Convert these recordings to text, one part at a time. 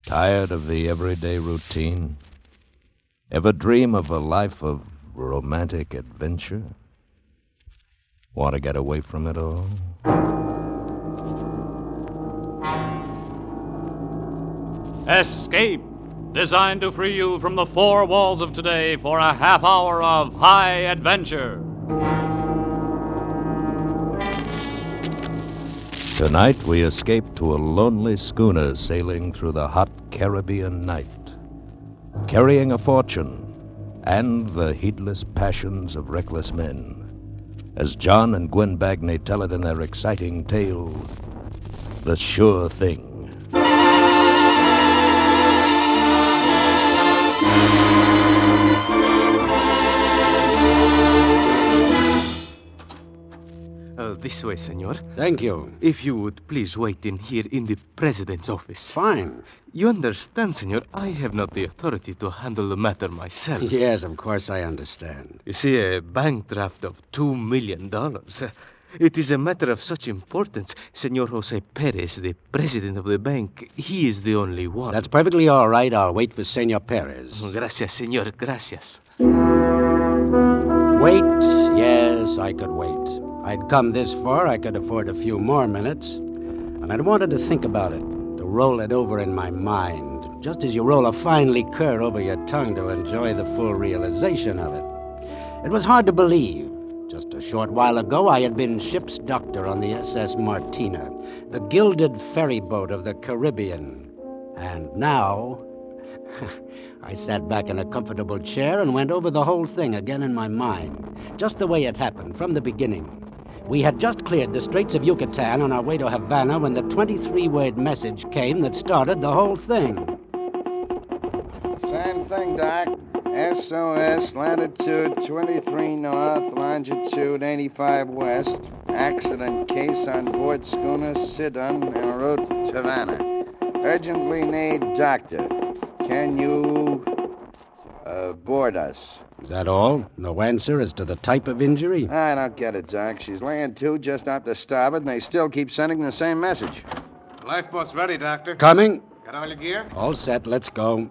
Tired of the everyday routine? Ever dream of a life of romantic adventure? Want to get away from it all? Escape, designed to free you from the four walls of today for a half hour of high adventure. Tonight we escape to a lonely schooner sailing through the hot Caribbean night, carrying a fortune and the heedless passions of reckless men, as John and Gwen Bagney tell it in their exciting tale, The Sure Thing. This way, senor. Thank you. If you would please wait in here in the president's office. Fine. You understand, senor, I have not the authority to handle the matter myself. Yes, of course I understand. You see, a bank draft of $2 million. It is a matter of such importance. Senor Jose Perez, the president of the bank, he is the only one. That's perfectly all right. I'll wait for Senor Perez. Gracias, senor. Gracias. Wait? Yes, I could wait. I'd come this far, I could afford a few more minutes. And I'd wanted to think about it, to roll it over in my mind, just as you roll a fine liqueur over your tongue to enjoy the full realization of it. It was hard to believe. Just a short while ago, I had been ship's doctor on the SS Martina, the gilded ferry boat of the Caribbean. And now, I sat back in a comfortable chair and went over the whole thing again in my mind, just the way it happened from the beginning. We had just cleared the Straits of Yucatan on our way to Havana when the 23-word message came that started the whole thing. Same thing, Doc. SOS, latitude 23 north, longitude 85 west. Accident case on board schooner Sidon en route to Havana. Urgently need doctor. Can you board us? Is that all? No answer as to the type of injury? I don't get it, Doc. She's laying to just off the starboard, and they still keep sending the same message. Lifeboat's ready, Doctor. Coming? Got all your gear? All set. Let's go.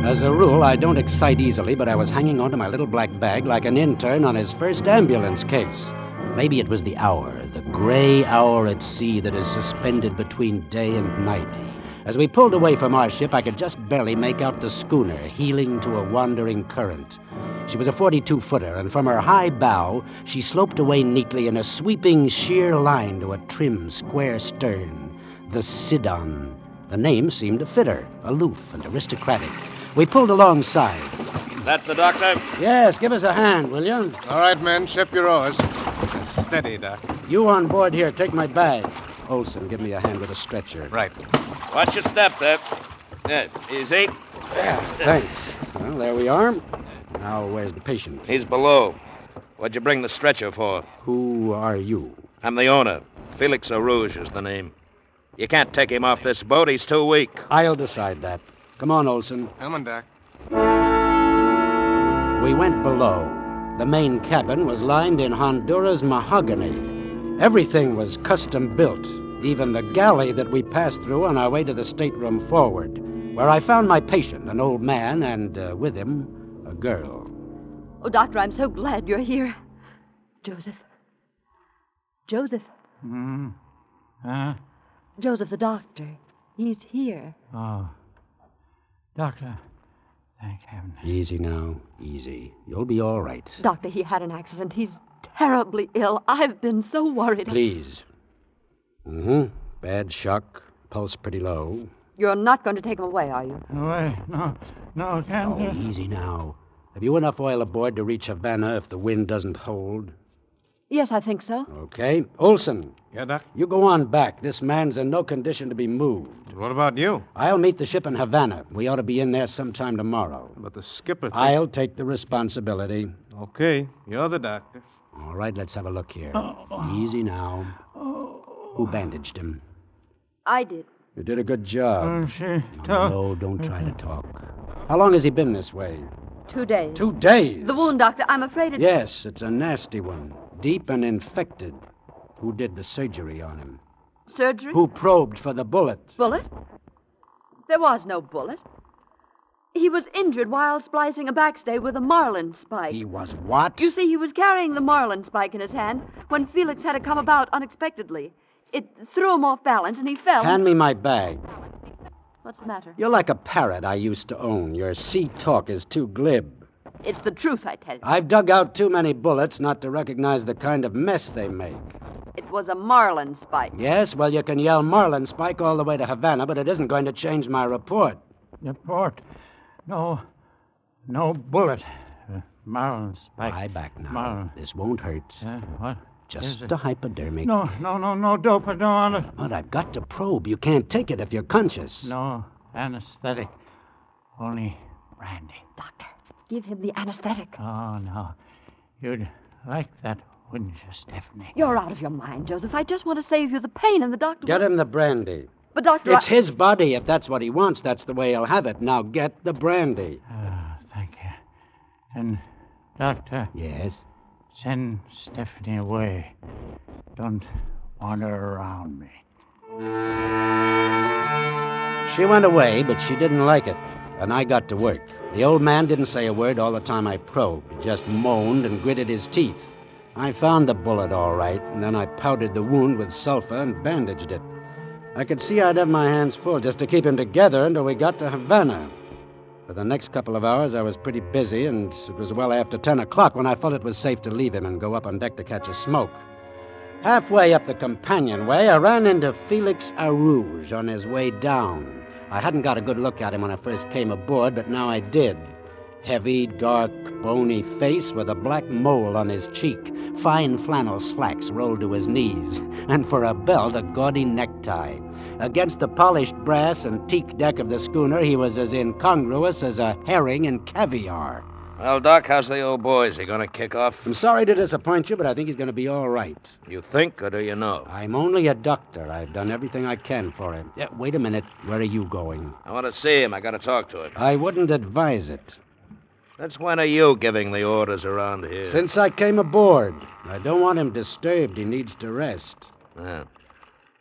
As a rule, I don't excite easily, but I was hanging onto my little black bag like an intern on his first ambulance case. Maybe it was the hour, the gray hour at sea that is suspended between day and night. As we pulled away from our ship, I could just barely make out the schooner heeling to a wandering current. She was a 42-footer, and from her high bow, she sloped away neatly in a sweeping, sheer line to a trim, square stern. The Sidon. The name seemed to fit her, aloof and aristocratic. We pulled alongside. That the doctor? Yes, give us a hand, will you? All right, men, ship your oars. Steady, Doc. You on board here, take my bag. Olson, give me a hand with a stretcher. Right. Watch your step there. Easy. Thanks. Well, there we are. Now, where's the patient? He's below. What'd you bring the stretcher for? Who are you? I'm the owner. Felix Arouge is the name. You can't take him off this boat. He's too weak. I'll decide that. Come on, Olson. Come on, Doc. We went below. The main cabin was lined in Honduras mahogany. Everything was custom built, even the galley that we passed through on our way to the stateroom forward, where I found my patient, an old man, and with him, a girl. Oh, Doctor, I'm so glad you're here. Joseph. Joseph. Joseph, the doctor. He's here. Oh. Doctor, thank heaven. Easy now, easy. You'll be all right. Doctor, he had an accident. He's terribly ill. I've been so worried. Please. Bad shock. Pulse pretty low. You're not going to take him away, are you? Away? No, can't. Oh, easy now. Have you enough oil aboard to reach Havana if the wind doesn't hold? Yes, I think so. Okay. Olson. Yeah, Doc? You go on back. This man's in no condition to be moved. What about you? I'll meet the ship in Havana. We ought to be in there sometime tomorrow. But the skipper thinks... I'll take the responsibility. Okay, you're the doctor. All right, let's have a look here. Easy now. Who bandaged him? I did. You did a good job. No, don't try to talk. How long has he been this way? 2 days. 2 days? The wound, Doctor, I'm afraid it's... Yes, it's a nasty one. Deep and infected. Who did the surgery on him? Surgery? Who probed for the bullet? Bullet? There was no bullet. He was injured while splicing a backstay with a marlin spike. He was what? You see, he was carrying the marlin spike in his hand when Felix had to come about unexpectedly. It threw him off balance, and he fell. Hand me my bag. What's the matter? You're like a parrot I used to own. Your sea talk is too glib. It's the truth, I tell you. I've dug out too many bullets not to recognize the kind of mess they make. It was a marlin spike. Yes, well, you can yell marlin spike all the way to Havana, but it isn't going to change my report. Report. No bullet. Marlin spike. Lie back now. Marlin. This won't hurt. What? Just a hypodermic. No dope. I don't want it. But I've got to probe. You can't take it if you're conscious. No anesthetic. Only brandy. Doctor, give him the anesthetic. Oh, no. You'd like that, wouldn't you, Stephanie? You're out of your mind, Joseph. I just want to save you the pain, and the doctor... Get him the brandy. But, Doctor, It's his body. If that's what he wants, that's the way he'll have it. Now get the brandy. Thank you. And, Doctor... Yes? Send Stephanie away. Don't want her around me. She went away, but she didn't like it, and I got to work. The old man didn't say a word all the time I probed. He just moaned and gritted his teeth. I found the bullet all right, and then I powdered the wound with sulfur and bandaged it. I could see I'd have my hands full just to keep him together until we got to Havana. For the next couple of hours, I was pretty busy, and it was well after 10 o'clock when I felt it was safe to leave him and go up on deck to catch a smoke. Halfway up the companionway, I ran into Felix Arouge on his way down. I hadn't got a good look at him when I first came aboard, but now I did. Heavy, dark, bony face with a black mole on his cheek, fine flannel slacks rolled to his knees, and for a belt, a gaudy necktie. Against the polished brass and teak deck of the schooner, he was as incongruous as a herring in caviar. Well, Doc, how's the old boy? Is he going to kick off? I'm sorry to disappoint you, but I think he's going to be all right. You think, or do you know? I'm only a doctor. I've done everything I can for him. Yeah, wait a minute. Where are you going? I want to see him. I got to talk to him. I wouldn't advise it. Since when are you giving the orders around here? Since I came aboard. I don't want him disturbed. He needs to rest. Yeah.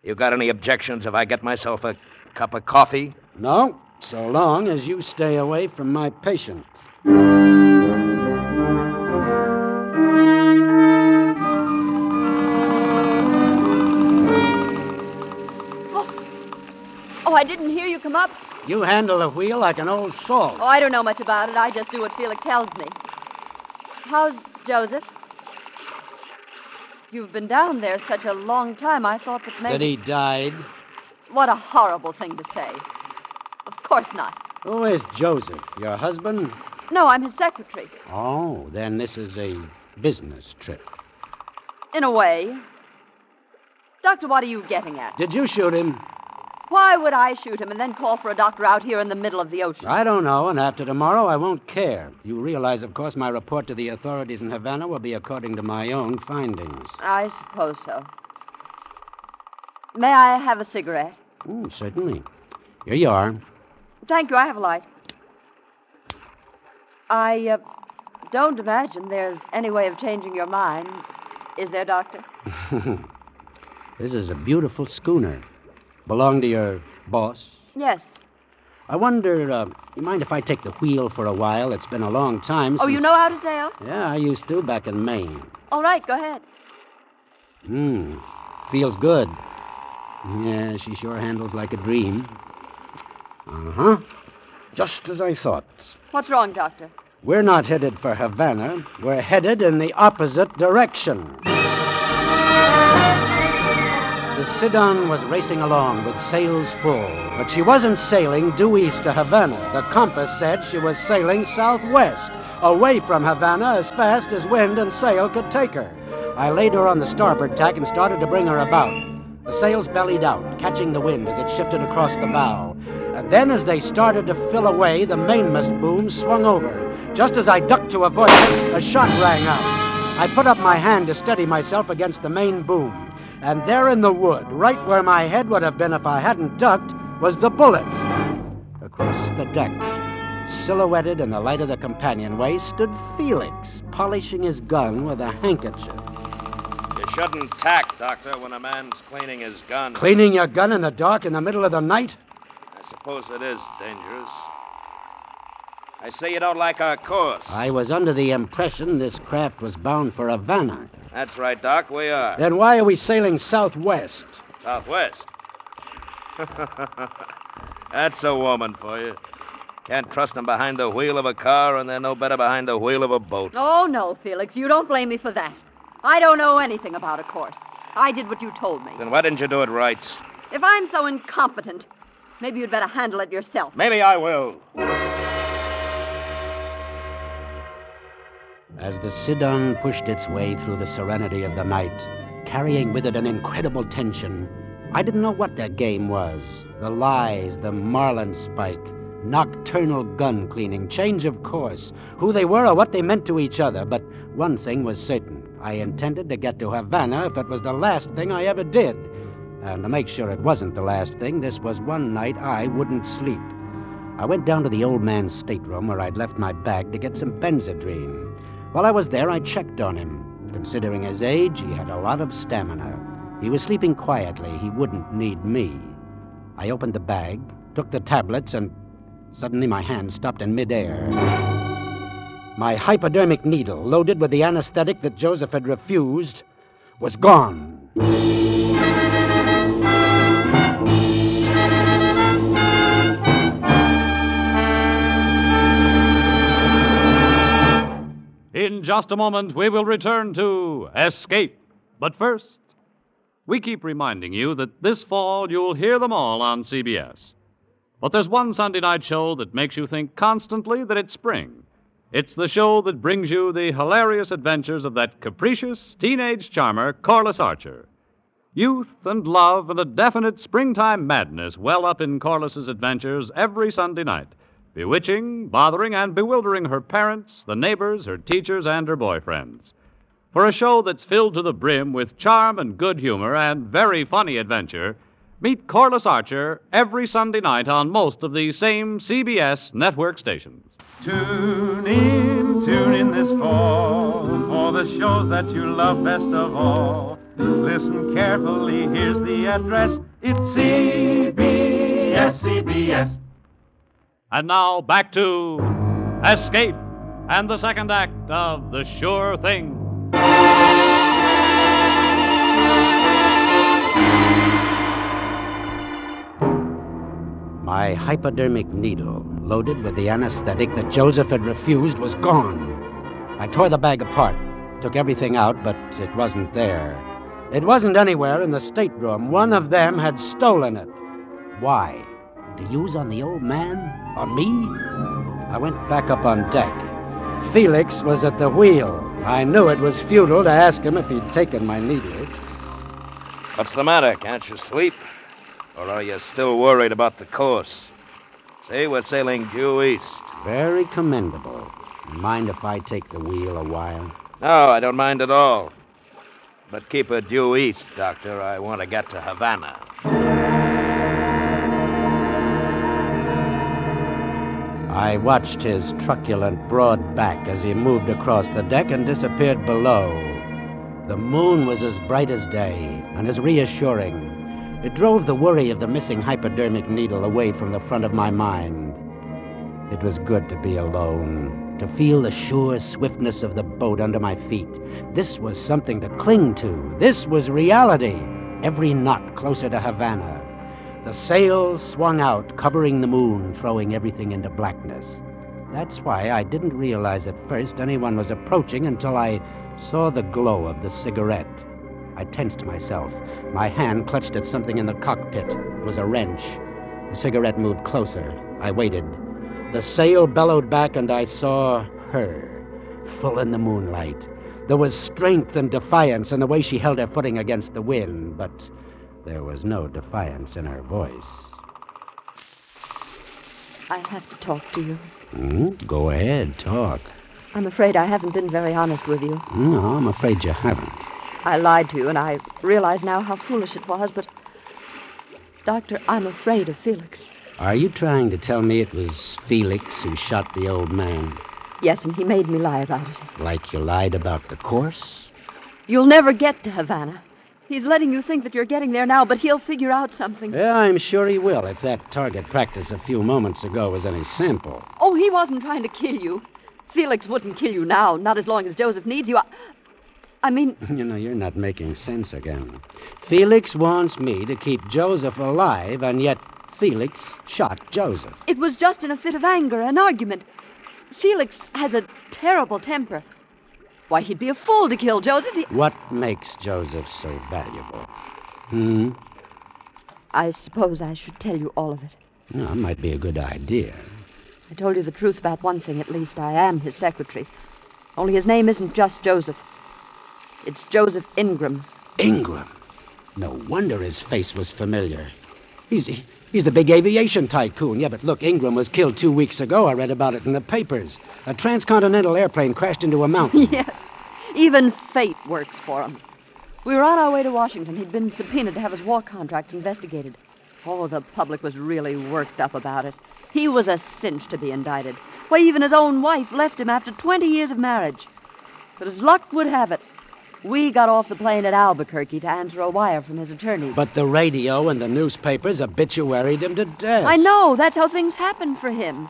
You got any objections if I get myself a cup of coffee? No, so long as you stay away from my patient. Oh, I didn't hear you come up. You handle the wheel like an old salt. Oh, I don't know much about it. I just do what Felix tells me. How's Joseph? You've been down there such a long time, I thought that maybe... That he died? What a horrible thing to say. Of course not. Who is Joseph? Your husband? No, I'm his secretary. Oh, then this is a business trip. In a way. Doctor, what are you getting at? Did you shoot him? Why would I shoot him and then call for a doctor out here in the middle of the ocean? I don't know, and after tomorrow, I won't care. You realize, of course, my report to the authorities in Havana will be according to my own findings. I suppose so. May I have a cigarette? Oh, certainly. Here you are. Thank you. I have a light. I don't imagine there's any way of changing your mind. Is there, Doctor? This is a beautiful schooner. Belong to your boss? Yes. I wonder, you mind if I take the wheel for a while? It's been a long time since... Oh, you know how to sail? Yeah, I used to back in Maine. All right, go ahead. Feels good. Yeah, she sure handles like a dream. Uh-huh. Just as I thought. What's wrong, Doctor? We're not headed for Havana. We're headed in the opposite direction. The Sidon was racing along with sails full, but she wasn't sailing due east to Havana. The compass said she was sailing southwest, away from Havana as fast as wind and sail could take her. I laid her on the starboard tack and started to bring her about. The sails bellied out, catching the wind as it shifted across the bow. And then as they started to fill away, the mainmast boom swung over. Just as I ducked to avoid it, a shot rang out. I put up my hand to steady myself against the main boom. And there in the wood, right where my head would have been if I hadn't ducked, was the bullet. Across the deck, silhouetted in the light of the companionway, stood Felix, polishing his gun with a handkerchief. You shouldn't tack, Doctor, when a man's cleaning his gun. Cleaning your gun in the dark in the middle of the night? I suppose it is dangerous. I say you don't like our course. I was under the impression this craft was bound for Havana. That's right, Doc, we are. Then why are we sailing southwest? Southwest. That's a woman for you. Can't trust them behind the wheel of a car, and they're no better behind the wheel of a boat. Oh, no, Felix. You don't blame me for that. I don't know anything about a course. I did what you told me. Then why didn't you do it right? If I'm so incompetent, maybe you'd better handle it yourself. Maybe I will. As the Sidon pushed its way through the serenity of the night, carrying with it an incredible tension, I didn't know what their game was. The lies, the marlinspike, nocturnal gun cleaning, change of course, who they were or what they meant to each other. But one thing was certain. I intended to get to Havana if it was the last thing I ever did. And to make sure it wasn't the last thing, this was one night I wouldn't sleep. I went down to the old man's stateroom where I'd left my bag to get some Benzedrine. While I was there, I checked on him. Considering his age, he had a lot of stamina. He was sleeping quietly. He wouldn't need me. I opened the bag, took the tablets, and suddenly my hand stopped in midair. My hypodermic needle, loaded with the anesthetic that Joseph had refused, was gone. In just a moment, we will return to Escape. But first, we keep reminding you that this fall you'll hear them all on CBS. But there's one Sunday night show that makes you think constantly that it's spring. It's the show that brings you the hilarious adventures of that capricious teenage charmer, Corliss Archer. Youth and love and a definite springtime madness well up in Corliss's adventures every Sunday night, bewitching, bothering, and bewildering her parents, the neighbors, her teachers, and her boyfriends. For a show that's filled to the brim with charm and good humor and very funny adventure, meet Corliss Archer every Sunday night on most of the same CBS network stations. Tune in this fall for the shows that you love best of all. Listen carefully, here's the address. It's CBS. And now back to Escape and the second act of The Sure Thing. My hypodermic needle, loaded with the anesthetic that Joseph had refused, was gone. I tore the bag apart, took everything out, but it wasn't there. It wasn't anywhere in the stateroom. One of them had stolen it. Why? To use on the old man? On me? I went back up on deck. Felix was at the wheel. I knew it was futile to ask him if he'd taken my needle. What's the matter? Can't you sleep? Or are you still worried about the course? See, we're sailing due east. Very commendable. Mind if I take the wheel a while? No, I don't mind at all. But keep her due east, Doctor. I want to get to Havana. I watched his truculent, broad back as he moved across the deck and disappeared below. The moon was as bright as day and as reassuring. It drove the worry of the missing hypodermic needle away from the front of my mind. It was good to be alone, to feel the sure swiftness of the boat under my feet. This was something to cling to. This was reality. Every knot closer to Havana. The sails swung out, covering the moon, throwing everything into blackness. That's why I didn't realize at first anyone was approaching until I saw the glow of the cigarette. I tensed myself. My hand clutched at something in the cockpit. It was a wrench. The cigarette moved closer. I waited. The sail bellowed back, and I saw her, full in the moonlight. There was strength and defiance in the way she held her footing against the wind, but there was no defiance in her voice. I have to talk to you. Go ahead, talk. I'm afraid I haven't been very honest with you. No, I'm afraid you haven't. I lied to you, and I realize now how foolish it was, but... Doctor, I'm afraid of Felix. Are you trying to tell me it was Felix who shot the old man? Yes, and he made me lie about it. Like you lied about the course? You'll never get to Havana. He's letting you think that you're getting there now, but he'll figure out something. Yeah, I'm sure he will, if that target practice a few moments ago was any sample. Oh, he wasn't trying to kill you. Felix wouldn't kill you now, not as long as Joseph needs you. I mean... You know, you're not making sense again. Felix wants me to keep Joseph alive, and yet Felix shot Joseph. It was just in a fit of anger, an argument. Felix has a terrible temper. Why, he'd be a fool to kill Joseph. What makes Joseph so valuable? I suppose I should tell you all of it. No, it might be a good idea. I told you the truth about one thing, at least. I am his secretary. Only his name isn't just Joseph. It's Joseph Ingram. Ingram? No wonder his face was familiar. He's the big aviation tycoon. Yeah, but look, Ingram was killed 2 weeks ago. I read about it in the papers. A transcontinental airplane crashed into a mountain. Yes. Even fate works for him. We were on our way to Washington. He'd been subpoenaed to have his war contracts investigated. Oh, the public was really worked up about it. He was a cinch to be indicted. Why, even his own wife left him after 20 years of marriage. But as luck would have it, we got off the plane at Albuquerque to answer a wire from his attorneys. But the radio and the newspapers obituaried him to death. I know. That's how things happened for him.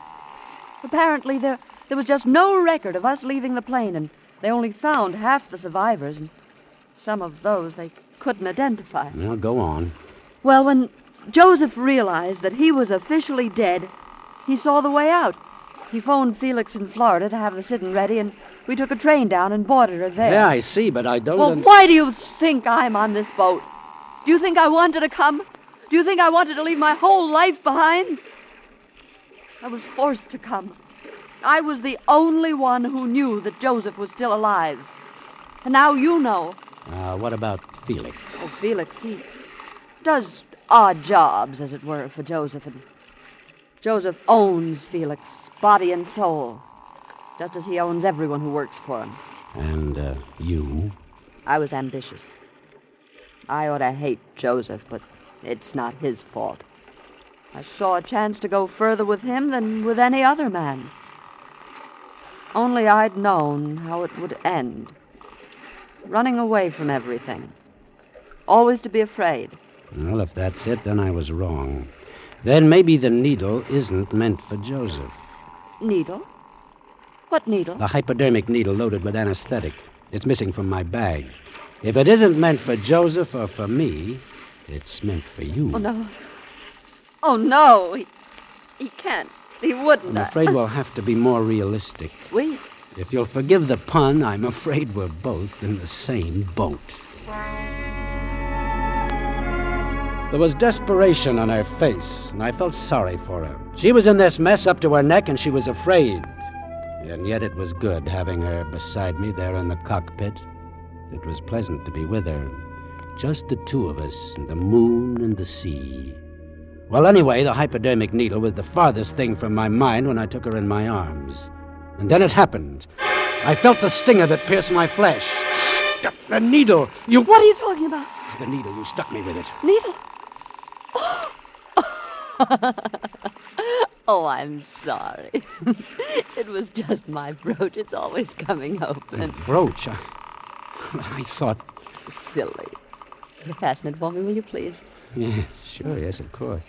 Apparently, there was just no record of us leaving the plane, and they only found half the survivors, and some of those they couldn't identify. Well, go on. Well, when Joseph realized that he was officially dead, he saw the way out. He phoned Felix in Florida to have the sit-in ready, and we took a train down and boarded her there. Yeah, I see, but I don't... Well, why do you think I'm on this boat? Do you think I wanted to come? Do you think I wanted to leave my whole life behind? I was forced to come. I was the only one who knew that Joseph was still alive. And now you know. What about Felix? Oh, Felix, he does odd jobs, as it were, for Joseph. And Joseph owns Felix, body and soul, just as he owns everyone who works for him. And, you? I was ambitious. I ought to hate Joseph, but it's not his fault. I saw a chance to go further with him than with any other man. Only I'd known how it would end. Running away from everything. Always to be afraid. Well, if that's it, then I was wrong. Then maybe the needle isn't meant for Joseph. Needle? What needle? The hypodermic needle loaded with anesthetic. It's missing from my bag. If it isn't meant for Joseph or for me, it's meant for you. Oh, no. Oh, no. He can't. He wouldn't. I'm afraid we'll have to be more realistic. We? If you'll forgive the pun, I'm afraid we're both in the same boat. There was desperation on her face, and I felt sorry for her. She was in this mess up to her neck, and she was afraid. And yet it was good having her beside me there in the cockpit. It was pleasant to be with her. Just the two of us, and the moon and the sea. Well, anyway, the hypodermic needle was the farthest thing from my mind when I took her in my arms. And then it happened. I felt the sting of it pierce my flesh. The needle! You... What are you talking about? The needle. You stuck me with it. Needle? Oh, I'm sorry. It was just my brooch. It's always coming open. Brooch? I thought... Silly. Will you fasten it for me, will you, please? Yeah, sure, yes, of course.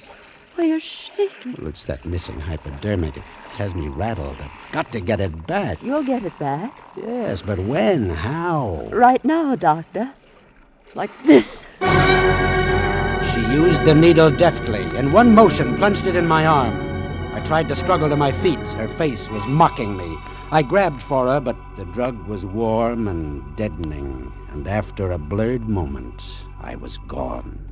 Oh, you're shaking. Well, it's that missing hypodermic. It has me rattled. I've got to get it back. You'll get it back. Yes, but when? How? Right now, Doctor. Like this. She used the needle deftly. In one motion, plunged it in my arm. I tried to struggle to my feet. Her face was mocking me. I grabbed for her, but the drug was warm and deadening. And after a blurred moment, I was gone.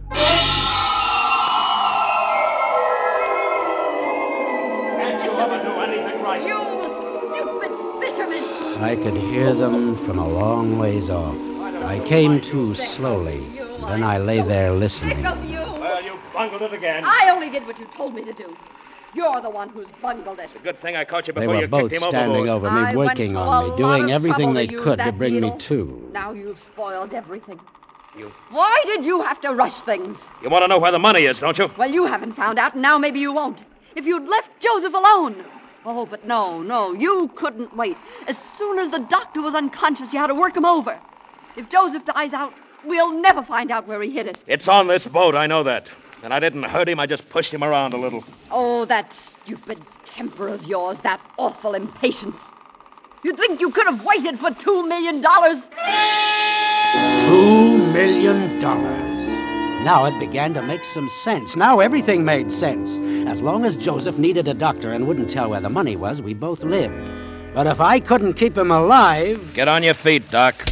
You stupid fisherman! I could hear them from a long ways off. I came to slowly. Then I lay there listening. Well, you bungled it again. I only did what you told me to do. You're the one who's bungled it. It's a good thing I caught you They before were you both kicked him standing overboard. over me, I went working to on a me, lot doing of everything trouble they to use could to that bring me needle. to. Now you've spoiled everything. You- Why did you have to rush things? You want to know where the money is, don't you? Well, you haven't found out, and now maybe you won't. If you'd left Joseph alone. Oh, but no, you couldn't wait. As soon as the doctor was unconscious, you had to work him over. If Joseph dies out, we'll never find out where he hid it. It's on this boat, I know that. And I didn't hurt him, I just pushed him around a little. Oh, that stupid temper of yours, that awful impatience. You'd think you could have waited for $2 million. $2 million. Now it began to make some sense. Now everything made sense. As long as Joseph needed a doctor and wouldn't tell where the money was, we both lived. But if I couldn't keep him alive... Get on your feet, Doc.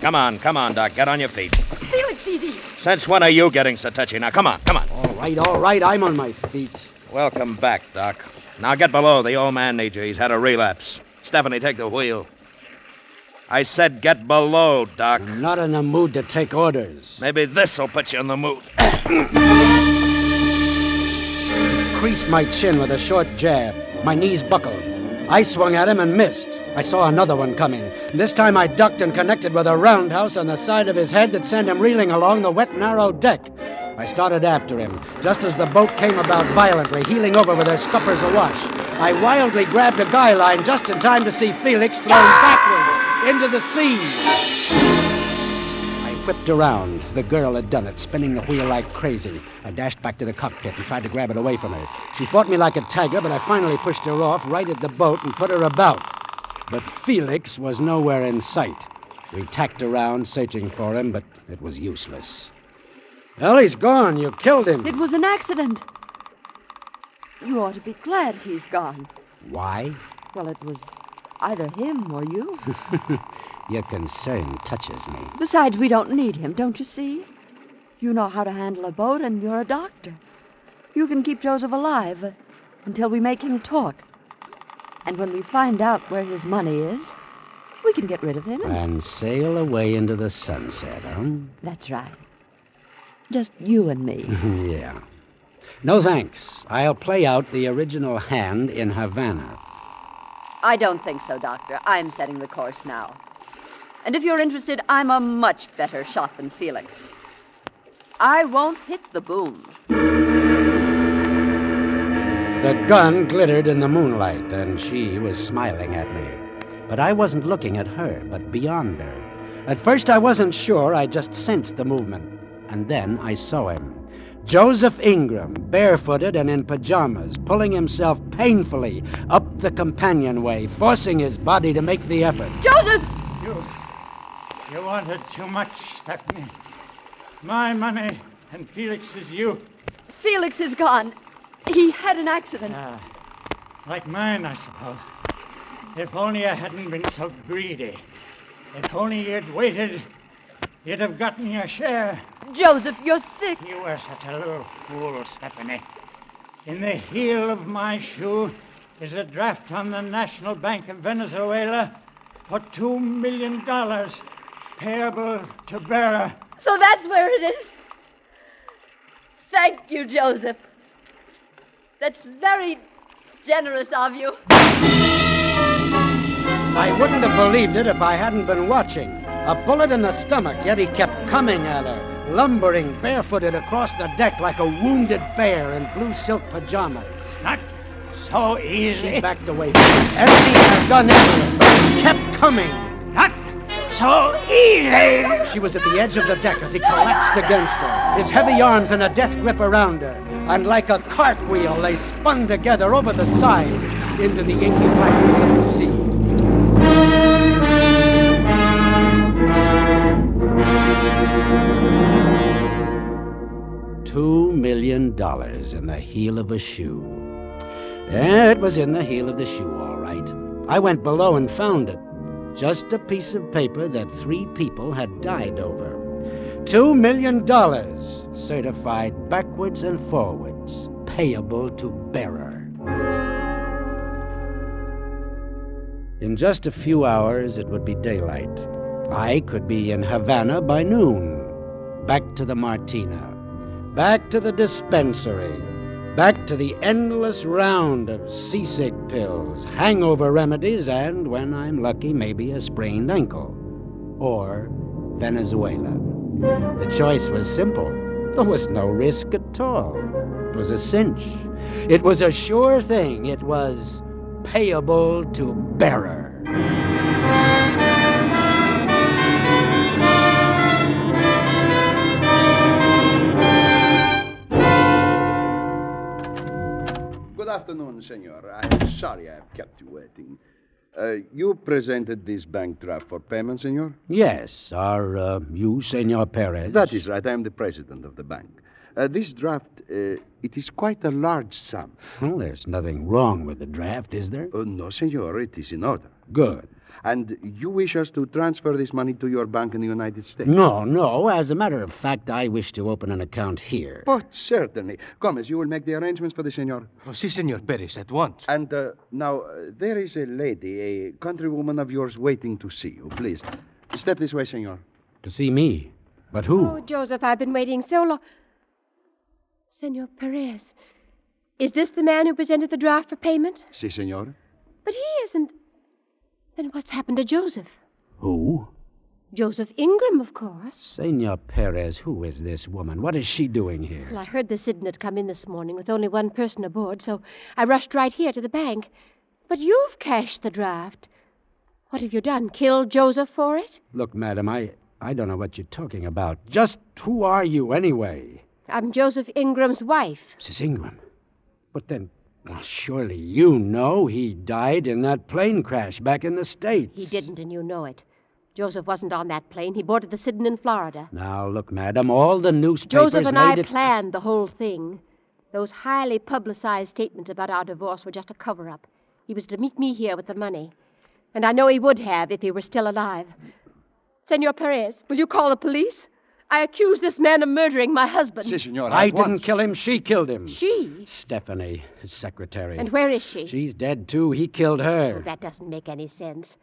Come on, Doc. Get on your feet. Felix, easy. Since when are you getting so touchy? Now, come on. All right, I'm on my feet. Welcome back, Doc. Now get below. The old man needs you. He's had a relapse. Stephanie, take the wheel. I said get below, Doc. I'm not in the mood to take orders. Maybe this'll put you in the mood. Creased my chin with a short jab. My knees buckled. I swung at him and missed. I saw another one coming. This time I ducked and connected with a roundhouse on the side of his head that sent him reeling along the wet, narrow deck. I started after him, just as the boat came about violently, heeling over with her scuppers awash. I wildly grabbed a guy line just in time to see Felix thrown backwards into the sea. I whipped around. The girl had done it, spinning the wheel like crazy. I dashed back to the cockpit and tried to grab it away from her. She fought me like a tiger, but I finally pushed her off, righted the boat, and put her about. But Felix was nowhere in sight. We tacked around, searching for him, but it was useless. Well, he's gone. You killed him. It was an accident. You ought to be glad he's gone. Why? Well, it was either him or you. Your concern touches me. Besides, we don't need him, don't you see? You know how to handle a boat, and you're a doctor. You can keep Joseph alive until we make him talk. And when we find out where his money is, we can get rid of him. And sail away into the sunset, huh? That's right. Just you and me. Yeah. No thanks. I'll play out the original hand in Havana. I don't think so, Doctor. I'm setting the course now. And if you're interested, I'm a much better shot than Felix. I won't hit the boom. The gun glittered in the moonlight, and she was smiling at me. But I wasn't looking at her, but beyond her. At first I wasn't sure. I just sensed the movement. And then I saw him. Joseph Ingram, barefooted and in pajamas, pulling himself painfully up the companionway, forcing his body to make the effort. Joseph! You wanted too much, Stephanie. My money and Felix's you. Felix is gone. He had an accident. Like mine, I suppose. If only I hadn't been so greedy. If only you'd waited, you'd have gotten your share. Joseph, you're sick. You were such a little fool, Stephanie. In the heel of my shoe is a draft on the National Bank of Venezuela for $2 million, payable to bearer. So that's where it is. Thank you, Joseph. That's very generous of you. I wouldn't have believed it if I hadn't been watching. A bullet in the stomach, yet he kept coming at her, lumbering barefooted across the deck like a wounded bear in blue silk pajamas. Not so easy. She backed away from him, emptying her gun into him, but he kept coming. Not so easy. She was at the edge of the deck as he collapsed against her, his heavy arms in a death grip around her. And like a cartwheel, they spun together over the side into the inky blackness of the sea. $2 million in the heel of a shoe. Yeah, it was in the heel of the shoe, all right. I went below and found it. Just a piece of paper that 3 people had died over. $2 million, certified backwards and forwards, payable to bearer. In just a few hours, it would be daylight. I could be in Havana by noon. Back to the Martina. Back to the dispensary. Back to the endless round of seasick pills, hangover remedies, and, when I'm lucky, maybe a sprained ankle. Or Venezuela. The choice was simple. There was no risk at all. It was a cinch. It was a sure thing. It was payable to bearer. Good afternoon, senor. I'm sorry I've kept you waiting. You presented this bank draft for payment, senor? Yes. Are you Senor Perez? That is right. I am the president of the bank. This draft, it is quite a large sum. Well, there's nothing wrong with the draft, is there? No, senor. It is in order. Good. And you wish us to transfer this money to your bank in the United States? No. As a matter of fact, I wish to open an account here. But certainly. Gomez, you will make the arrangements for the senor. Oh, si, Senor Perez, at once. And now, there is a lady, a countrywoman of yours, waiting to see you. Please, step this way, senor. To see me? But who? Oh, Joseph, I've been waiting so long. Senor Perez, is this the man who presented the draft for payment? Si, senor. But he isn't. Then what's happened to Joseph? Who? Joseph Ingram, of course. Senor Perez, who is this woman? What is she doing here? Well, I heard the Sidon had come in this morning with only one person aboard, so I rushed right here to the bank. But you've cashed the draft. What have you done? Killed Joseph for it? Look, madam, I don't know what you're talking about. Just who are you, anyway? I'm Joseph Ingram's wife. Mrs. Ingram? But then, well, surely you know he died in that plane crash back in the States. He didn't, and you know it. Joseph wasn't on that plane. He boarded the Sidon in Florida. Now, look, madam, all the newspapers Joseph and I made it... planned the whole thing. Those highly publicized statements about our divorce were just a cover-up. He was to meet me here with the money. And I know he would have if he were still alive. Senor Perez, will you call the police? I accuse this man of murdering my husband. Si, senor. I didn't kill him. She killed him. She? Stephanie, his secretary. And where is she? She's dead, too. He killed her. Oh, that doesn't make any sense.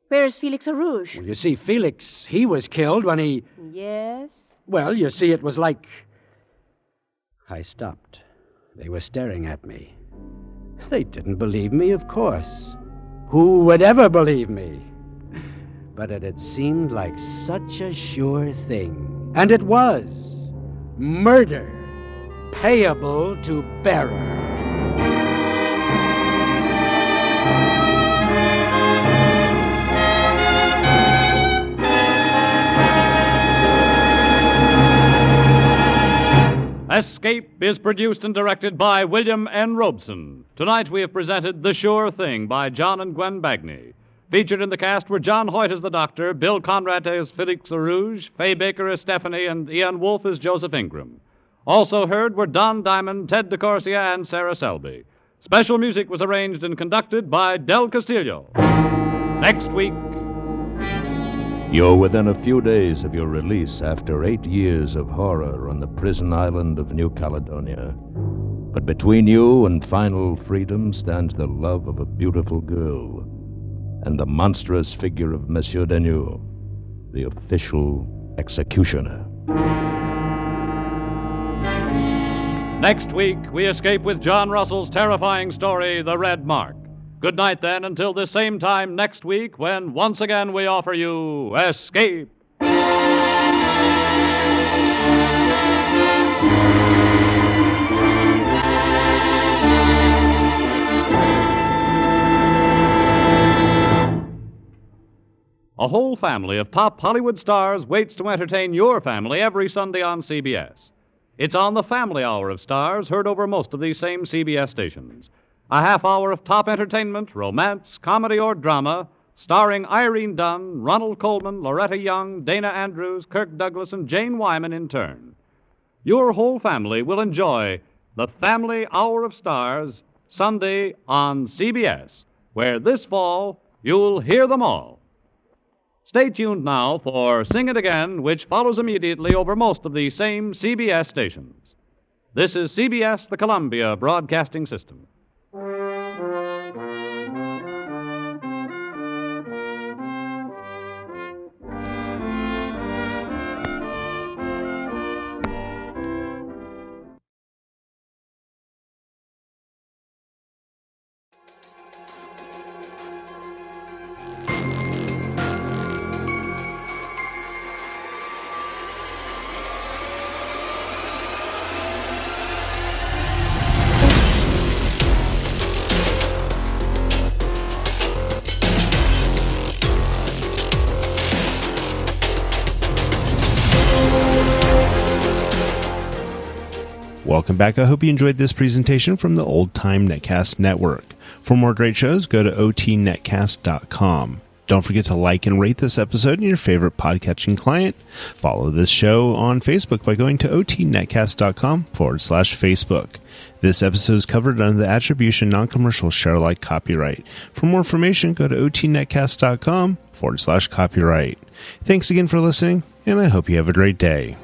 Where is Felix Arouge? Well, you see, Felix, he was killed when he... Yes? Well, you see, it was like... I stopped. They were staring at me. They didn't believe me, of course. Who would ever believe me? But it had seemed like such a sure thing. And it was. Murder. Payable to bearer. Escape is produced and directed by William N. Robeson. Tonight we have presented The Sure Thing by John and Gwen Bagney. Featured in the cast were John Hoyt as the doctor, Bill Conrad as Felix Arouge, Fay Baker as Stephanie, and Ian Wolfe as Joseph Ingram. Also heard were Don Diamond, Ted DeCorsia, and Sarah Selby. Special music was arranged and conducted by Del Castillo. Next week... You're within a few days of your release after 8 years of horror on the prison island of New Caledonia. But between you and final freedom stands the love of a beautiful girl and the monstrous figure of Monsieur Deneux, the official executioner. Next week, we escape with John Russell's terrifying story, The Red Mark. Good night, then, until this same time next week, when once again we offer you Escape. A whole family of top Hollywood stars waits to entertain your family every Sunday on CBS. It's on the Family Hour of Stars, heard over most of these same CBS stations. A half hour of top entertainment, romance, comedy, or drama, starring Irene Dunn, Ronald Colman, Loretta Young, Dana Andrews, Kirk Douglas, and Jane Wyman in turn. Your whole family will enjoy the Family Hour of Stars Sunday on CBS, where this fall you'll hear them all. Stay tuned now for Sing It Again, which follows immediately over most of the same CBS stations. This is CBS, the Columbia Broadcasting System. Welcome back. I hope you enjoyed this presentation from the Old Time Netcast Network. For more great shows, go to otnetcast.com. Don't forget to like and rate this episode in your favorite podcatching client. Follow this show on Facebook by going to otnetcast.com/Facebook. This episode is covered under the Attribution Non-Commercial Share Alike copyright. For more information, go to otnetcast.com/copyright. Thanks again for listening, and I hope you have a great day.